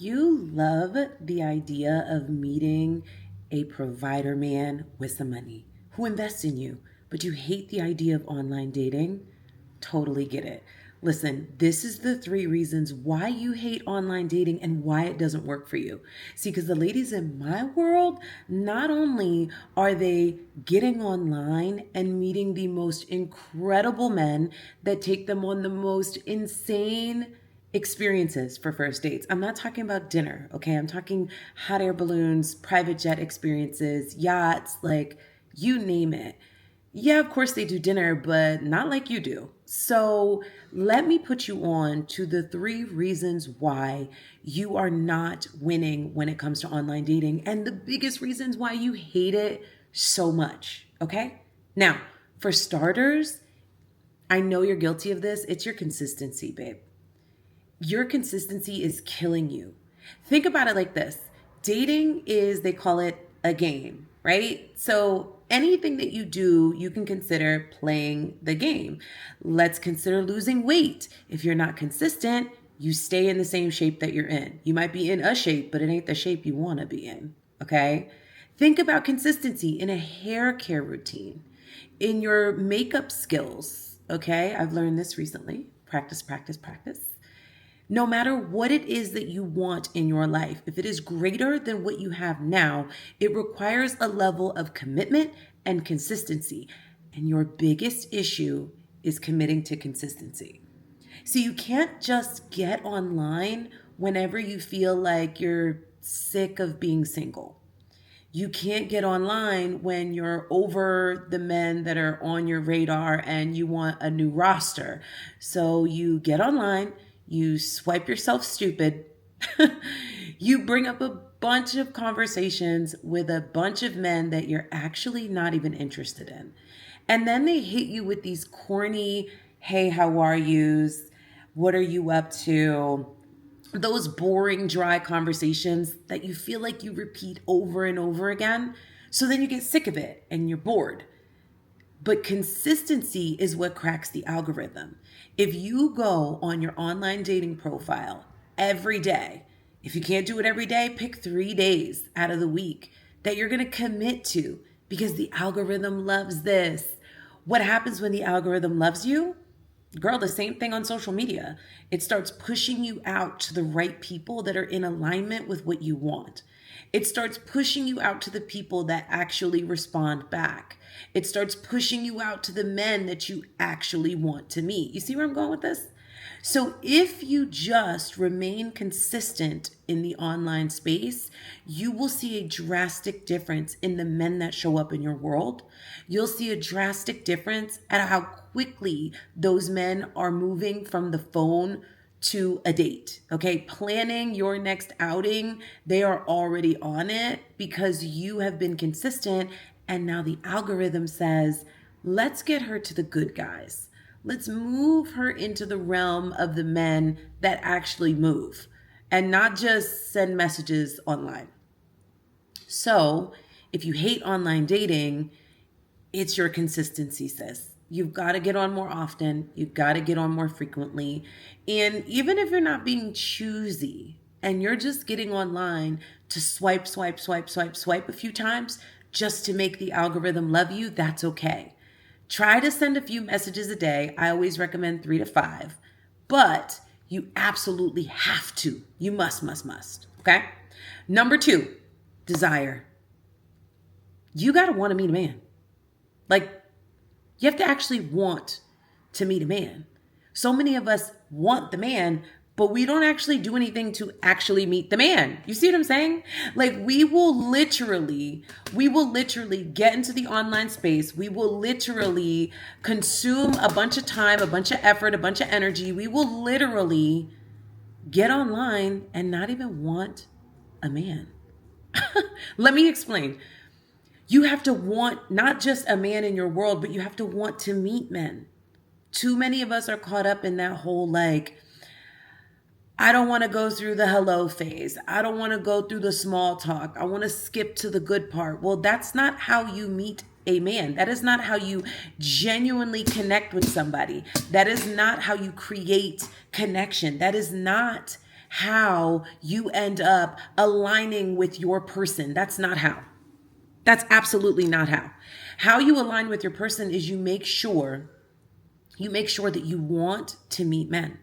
You love the idea of meeting a provider man with some money who invests in you, but you hate the idea of online dating. Totally get it. Listen, this is the three reasons why you hate online dating and why it doesn't work for you. See, because the ladies in my world, not only are they getting online and meeting the most incredible men that take them on the most insane experiences for first dates. I'm not talking about dinner, okay? I'm talking hot air balloons, private jet experiences, yachts, like you name it. Yeah, of course they do dinner, but not like you do. So let me put you on to the three reasons why you are not winning when it comes to online dating and the biggest reasons why you hate it so much, okay? Now, for starters, I know you're guilty of this. It's your consistency, babe. Your consistency is killing you. Think about it like this. Dating is, they call it a game, right? So anything that you do, you can consider playing the game. Let's consider losing weight. If you're not consistent, you stay in the same shape that you're in. You might be in a shape, but it ain't the shape you want to be in, okay? Think about consistency in a hair care routine, in your makeup skills, okay? I've learned this recently. Practice, practice, practice. No matter what it is that you want in your life, if it is greater than what you have now, it requires a level of commitment and consistency. And your biggest issue is committing to consistency. So you can't just get online whenever you feel like you're sick of being single. You can't get online when you're over the men that are on your radar and you want a new roster. So you get online, you swipe yourself stupid, you bring up a bunch of conversations with a bunch of men that you're actually not even interested in. And then they hit you with these corny, hey, how are yous? What are you up to? Those boring, dry conversations that you feel like you repeat over and over again. So then you get sick of it and you're bored. But consistency is what cracks the algorithm. If you go on your online dating profile every day, if you can't do it every day, pick 3 days out of the week that you're going to commit to because the algorithm loves this. What happens when the algorithm loves you? Girl, the same thing on social media. It starts pushing you out to the right people that are in alignment with what you want. It starts pushing you out to the people that actually respond back. It starts pushing you out to the men that you actually want to meet. You see where I'm going with this? So if you just remain consistent in the online space, you will see a drastic difference in the men that show up in your world. You'll see a drastic difference at how quickly those men are moving from the phone to a date. Okay, planning your next outing, they are already on it because you have been consistent. And now the algorithm says, let's get her to the good guys. Let's move her into the realm of the men that actually move and not just send messages online. So if you hate online dating, it's your consistency, sis. You've got to get on more often. You've got to get on more frequently. And even if you're not being choosy and you're just getting online to swipe, swipe, swipe, swipe, swipe a few times just to make the algorithm love you, that's okay. Try to send a few messages a day. I always recommend 3 to 5, but you absolutely have to. You must. Okay. Number 2, desire. You got to want to meet a man. Like, you have to actually want to meet a man. So many of us want the man, but we don't actually do anything to actually meet the man. You see what I'm saying? Like we will literally get into the online space. We will literally consume a bunch of time, a bunch of effort, a bunch of energy. We will literally get online and not even want a man. Let me explain. You have to want not just a man in your world, but you have to want to meet men. Too many of us are caught up in that whole like, I don't want to go through the hello phase. I don't want to go through the small talk. I want to skip to the good part. Well, that's not how you meet a man. That is not how you genuinely connect with somebody. That is not how you create connection. That is not how you end up aligning with your person. That's not how. That's absolutely not how. How you align with your person is you make sure that you want to meet men.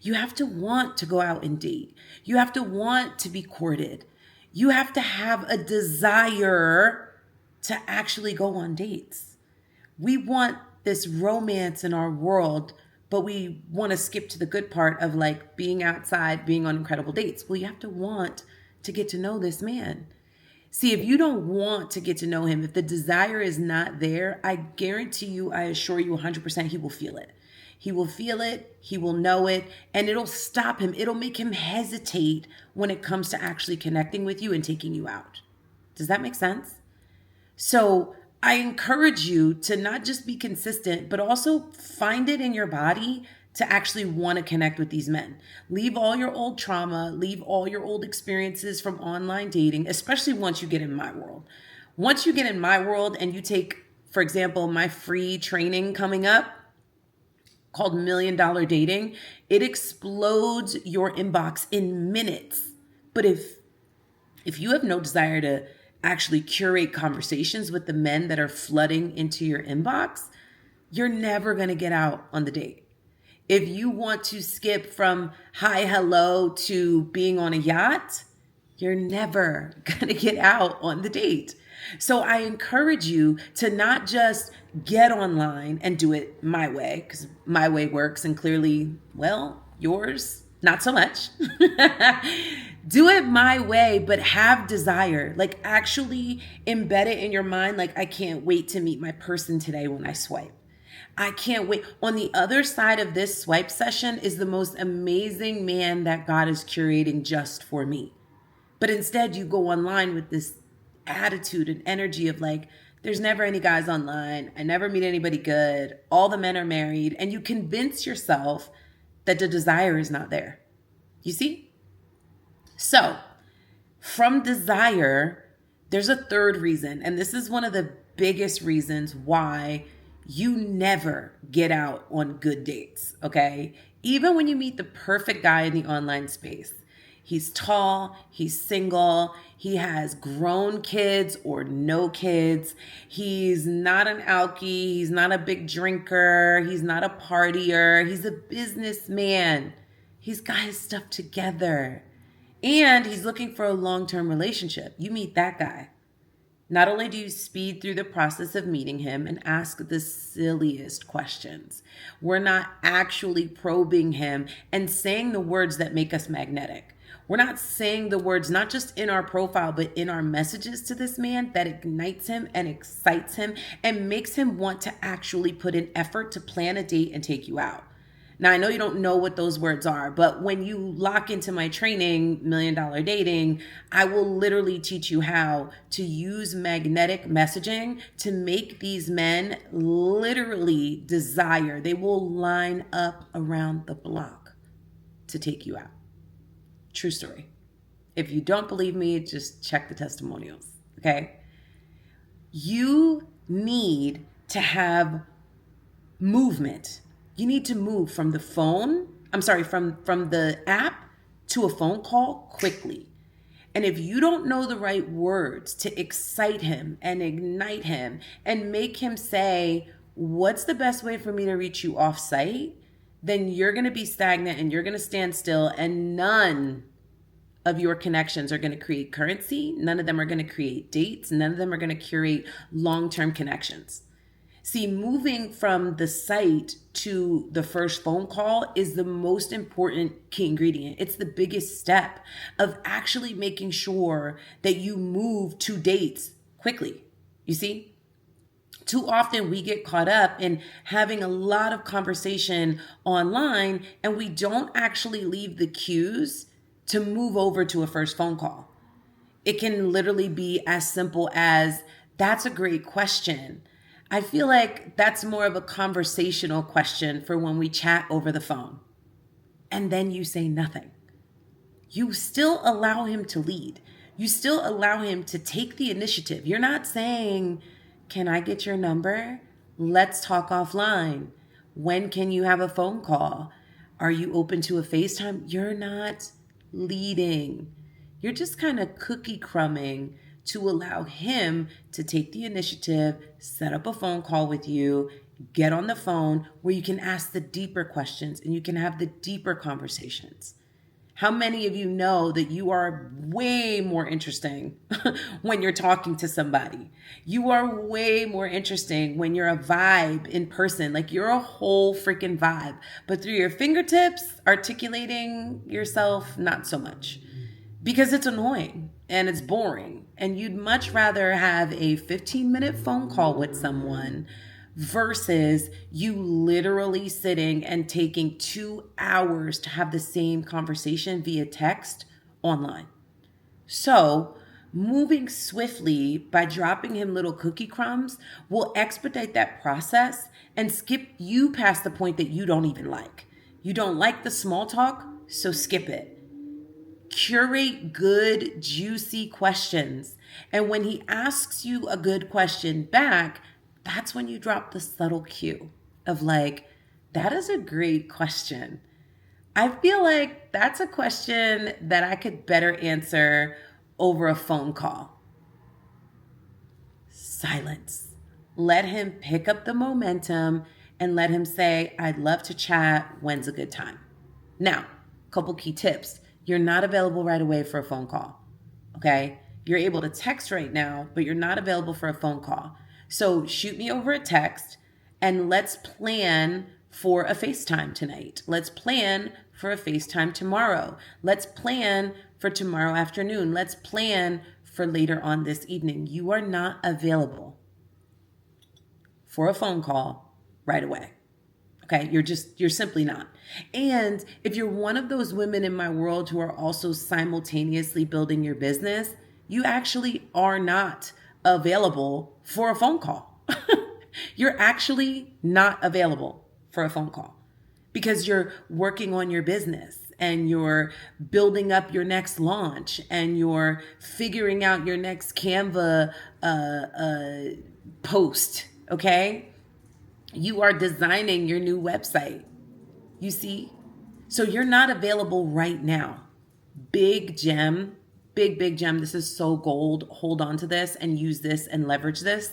You have to want to go out and date. You have to want to be courted. You have to have a desire to actually go on dates. We want this romance in our world, but we want to skip to the good part of like being outside, being on incredible dates. Well, you have to want to get to know this man. See, if you don't want to get to know him, if the desire is not there, I guarantee you, I assure you 100%, he will feel it. He will feel it, he will know it, and it'll stop him. It'll make him hesitate when it comes to actually connecting with you and taking you out. Does that make sense? So I encourage you to not just be consistent, but also find it in your body to actually want to connect with these men. Leave all your old trauma, leave all your old experiences from online dating, especially once you get in my world. Once you get in my world and you take, for example, my free training coming up called $1 Million Dating, it explodes your inbox in minutes. But if you have no desire to actually curate conversations with the men that are flooding into your inbox, you're never going to get out on the date. If you want to skip from hi, hello to being on a yacht, you're never going to get out on the date. So I encourage you to not just get online and do it my way, because my way works, and clearly, well, yours, not so much. Do it my way, but have desire. Like actually embed it in your mind. Like, I can't wait to meet my person today when I swipe. I can't wait. On the other side of this swipe session is the most amazing man that God is curating just for me. But instead, you go online with this attitude and energy of like, there's never any guys online. I never meet anybody good. All the men are married. And you convince yourself that the desire is not there. You see? So from desire, there's a third reason. And this is one of the biggest reasons why you never get out on good dates, okay? Even when you meet the perfect guy in the online space. He's tall, he's single, he has grown kids or no kids. He's not an alkie, he's not a big drinker, he's not a partier, he's a businessman. He's got his stuff together. And he's looking for a long-term relationship. You meet that guy. Not only do you speed through the process of meeting him and ask the silliest questions, we're not actually probing him and saying the words that make us magnetic. We're not saying the words, not just in our profile, but in our messages to this man that ignites him and excites him and makes him want to actually put in effort to plan a date and take you out. Now, I know you don't know what those words are, but when you lock into my training, $1 Million Dating, I will literally teach you how to use magnetic messaging to make these men literally desire. They will line up around the block to take you out. True story. If you don't believe me, just check the testimonials, okay? You need to have movement. You need to move from the phone, from the app to a phone call quickly. And if you don't know the right words to excite him and ignite him and make him say, what's the best way for me to reach you off site? Then you're going to be stagnant and you're going to stand still, and none of your connections are going to create currency. None of them are going to create dates. None of them are going to curate long-term connections. See, moving from the site to the first phone call is the most important key ingredient. It's the biggest step of actually making sure that you move to dates quickly. You see? Too often we get caught up in having a lot of conversation online and we don't actually leave the cues to move over to a first phone call. It can literally be as simple as, that's a great question. I feel like that's more of a conversational question for when we chat over the phone. And then you say nothing. You still allow him to lead. You still allow him to take the initiative. You're not saying, can I get your number? Let's talk offline. When can you have a phone call? Are you open to a FaceTime? You're not leading. You're just kind of cookie crumbing to allow him to take the initiative, set up a phone call with you, get on the phone where you can ask the deeper questions and you can have the deeper conversations. How many of you know that you are way more interesting when you're talking to somebody? You are way more interesting when you're a vibe in person. Like you're a whole freaking vibe. But through your fingertips, articulating yourself, not so much. Because it's annoying and it's boring. And you'd much rather have a 15-minute phone call with someone versus you literally sitting and taking 2 hours to have the same conversation via text online. So moving swiftly by dropping him little cookie crumbs will expedite that process and skip you past the point that you don't even like. You don't like the small talk, so skip it. Curate good, juicy questions. And when he asks you a good question back, that's when you drop the subtle cue of like, that is a great question. I feel like that's a question that I could better answer over a phone call. Silence. Let him pick up the momentum and let him say, I'd love to chat. When's a good time? Now, a couple key tips. You're not available right away for a phone call, okay? You're able to text right now, but you're not available for a phone call. So shoot me over a text and let's plan for a FaceTime tonight. Let's plan for a FaceTime tomorrow. Let's plan for tomorrow afternoon. Let's plan for later on this evening. You are not available for a phone call right away. Okay, you're simply not. And if you're one of those women in my world who are also simultaneously building your business, you actually are not available for a phone call. You're actually not available for a phone call because you're working on your business and you're building up your next launch and you're figuring out your next Canva post, okay? You are designing your new website. You see? So you're not available right now. Big gem. Big gem. This is so gold. Hold on to this and use this and leverage this.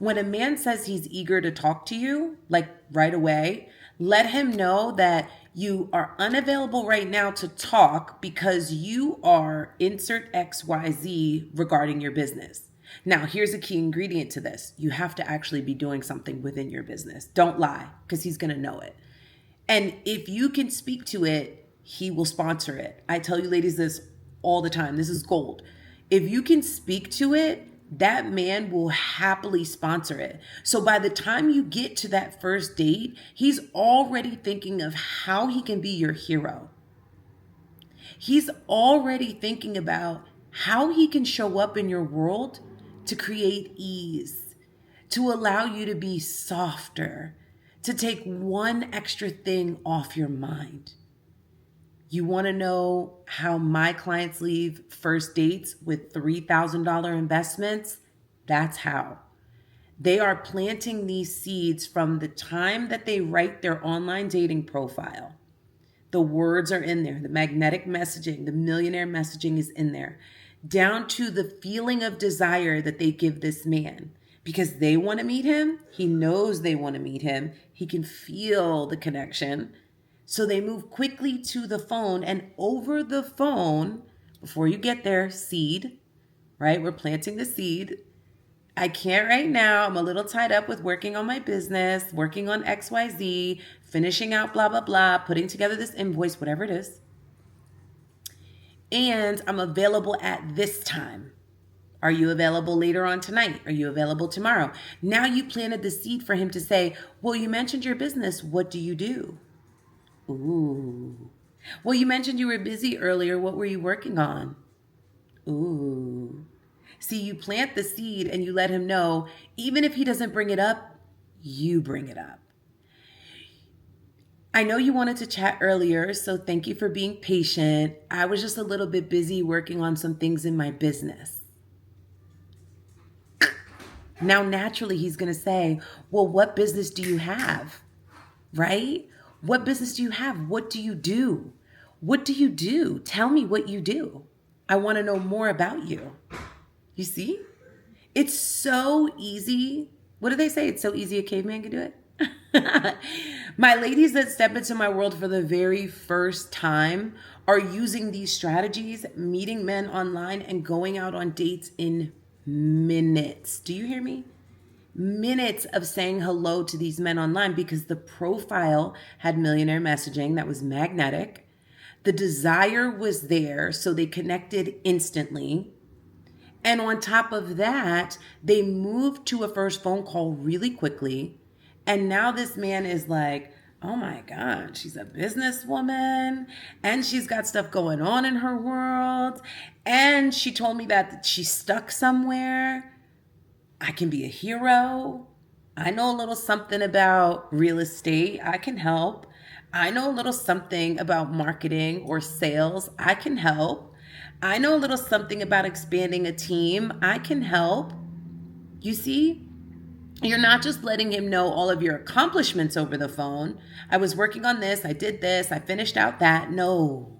When a man says he's eager to talk to you, like right away, let him know that you are unavailable right now to talk because you are insert XYZ regarding your business. Now, here's a key ingredient to this. You have to actually be doing something within your business. Don't lie, because he's going to know it. And if you can speak to it, he will sponsor it. I tell you ladies this all the time. This is gold. If you can speak to it, that man will happily sponsor it. So by the time you get to that first date, he's already thinking of how he can be your hero. He's already thinking about how he can show up in your world to create ease, to allow you to be softer, to take one extra thing off your mind. You want to know how my clients leave first dates with $3,000 investments? That's how. They are planting these seeds from the time that they write their online dating profile. The words are in there. The magnetic messaging, the millionaire messaging is in there, down to the feeling of desire that they give this man. Because they want to meet him. He knows they want to meet him. He can feel the connection. So they move quickly to the phone, and over the phone, before you get there, seed, right? We're planting the seed. I can't right now. I'm a little tied up with working on my business, working on XYZ, finishing out blah, blah, blah, putting together this invoice, whatever it is. And I'm available at this time. Are you available later on tonight? Are you available tomorrow? Now you planted the seed for him to say, well, you mentioned your business. What do you do? Ooh. Well, you mentioned you were busy earlier. What were you working on? Ooh. See, you plant the seed and you let him know, even if he doesn't bring it up, you bring it up. I know you wanted to chat earlier, so thank you for being patient. I was just a little bit busy working on some things in my business. Now, naturally, he's going to say, well, what business do you have? Right? What business do you have? What do you do? What do you do? Tell me what you do. I want to know more about you. You see? It's so easy. What do they say? It's so easy a caveman can do it. My ladies that step into my world for the very first time are using these strategies, meeting men online and going out on dates in minutes. Do you hear me? Minutes of saying hello to these men online because the profile had millionaire messaging that was magnetic. The desire was there, so they connected instantly. And on top of that, they moved to a first phone call really quickly. And now this man is like, oh my God, she's a businesswoman and she's got stuff going on in her world. And she told me that she's stuck somewhere. I can be a hero. I know a little something about real estate. I can help. I know a little something about marketing or sales. I can help. I know a little something about expanding a team. I can help. You see, you're not just letting him know all of your accomplishments over the phone. I was working on this. I did this. I finished out that. No.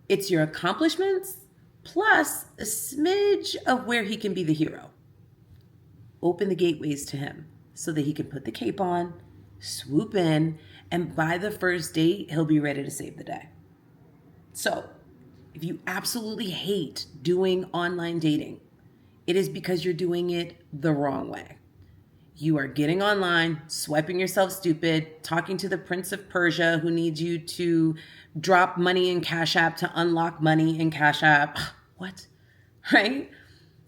It's your accomplishments plus a smidge of where he can be the hero. Open the gateways to him so that he can put the cape on, swoop in, and by the first date, he'll be ready to save the day. So, if you absolutely hate doing online dating, it is because you're doing it the wrong way. You are getting online, swiping yourself stupid, talking to the Prince of Persia who needs you to drop money in Cash App to unlock money in Cash App. What? Right?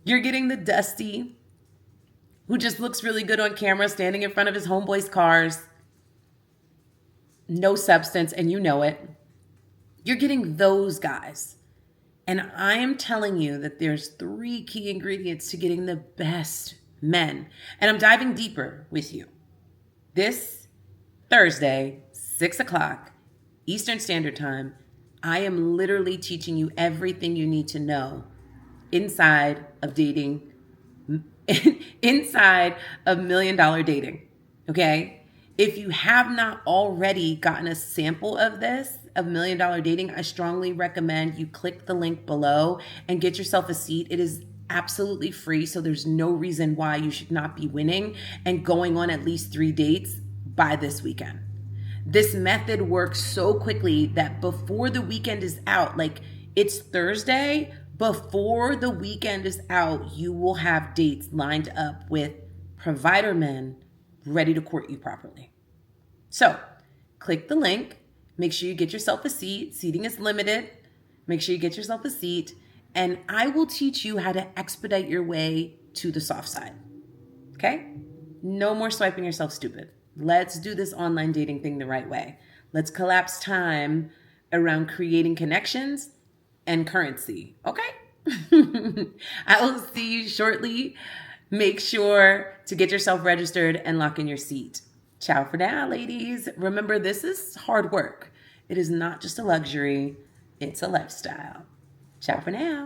You're getting the Dusty who just looks really good on camera standing in front of his homeboy's cars. No substance, and you know it. You're getting those guys. And I am telling you that there's 3 key ingredients to getting the best men. And I'm diving deeper with you. This Thursday, 6 o'clock, Eastern Standard Time, I am literally teaching you everything you need to know inside of dating, inside of $1 million dating, okay? If you have not already gotten a sample of this, of $1 million dating, I strongly recommend you click the link below and get yourself a seat. It is absolutely free, so there's no reason why you should not be winning and going on at least 3 dates by this weekend. This method works so quickly that before the weekend is out, like it's Thursday, before the weekend is out, you will have dates lined up with provider men ready to court you properly. So click the link, make sure you get yourself a seat. Seating is limited. Make sure you get yourself a seat, and I will teach you how to expedite your way to the soft side. Okay? No more swiping yourself stupid. Let's do this online dating thing the right way. Let's collapse time around creating connections and currency. Okay? I will see you shortly. Make sure to get yourself registered and lock in your seat. Ciao for now, ladies. Remember, this is hard work. It is not just a luxury. It's a lifestyle. Ciao for now.